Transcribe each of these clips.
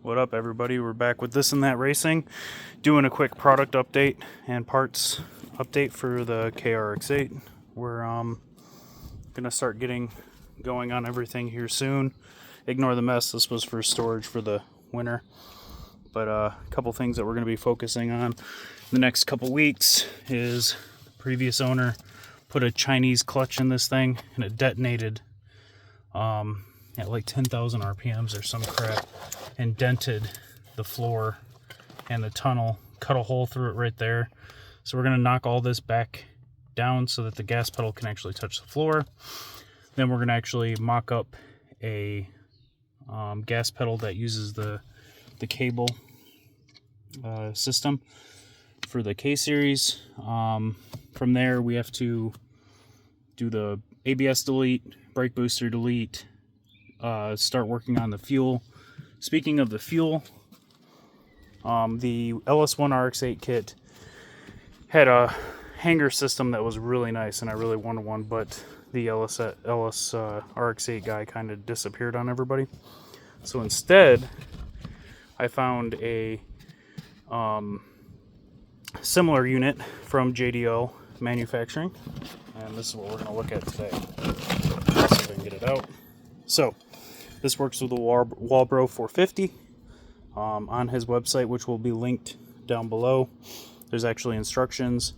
What up, everybody? We're back with This and That Racing, doing a quick product update and parts update for the KRX8. We're gonna start getting going on everything here soon. Ignore the mess. This was for storage for the winter, but a couple things that we're gonna be focusing on the next couple weeks is the previous owner put a Chinese clutch in this thing and it detonated at like 10,000 RPMs or some crap, and dented the floor and the tunnel, cut a hole through it right there. So we're going to knock all this back down so that the gas pedal can actually touch the floor. Then we're going to actually mock up a gas pedal that uses the cable system for the K series. From there we have to do the ABS delete, brake booster delete, start working on the fuel. Speaking of the fuel, the LS1 RX8 kit had a hanger system that was really nice, and I really wanted one, but the LS RX8 guy kind of disappeared on everybody. So instead, I found a similar unit from JDL Manufacturing, and this is what we're going to look at today. Let's see if I can get it out. So, this works with the Walbro 450 on his website, which will be linked down below. There's actually instructions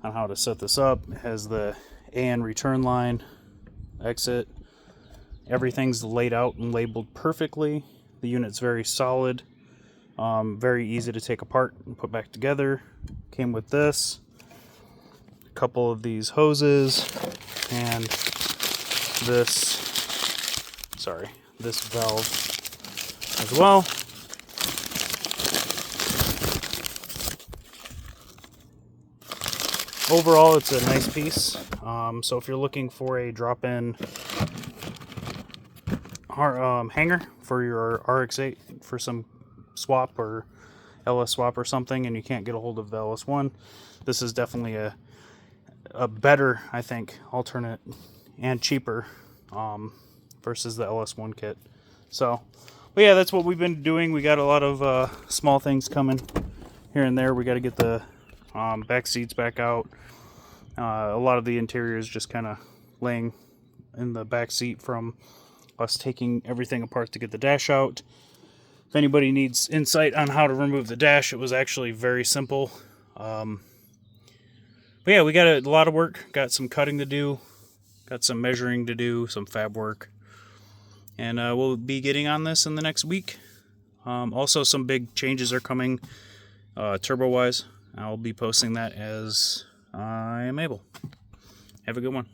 on how to set this up. It has the AN return line, exit. Everything's laid out and labeled perfectly. The unit's very solid, very easy to take apart and put back together. Came with this, a couple of these hoses, and this valve as well. Overall, it's a nice piece. So if you're looking for a drop-in hanger for your RX8 for some swap or LS swap or something, and you can't get a hold of the LS1, this is definitely a better, I think, alternate and cheaper versus the LS1 kit. So, but yeah, that's what we've been doing. We got a lot of small things coming here and there. We got to get the back seats back out. A lot of the interior is just kind of laying in the back seat from us taking everything apart to get the dash out. If anybody needs insight on how to remove the dash, it was actually very simple. But yeah, we got a lot of work. Got some cutting to do. Got some measuring to do, some fab work. And we'll be getting on this in the next week. Also, some big changes are coming turbo-wise. I'll be posting that as I am able. Have a good one.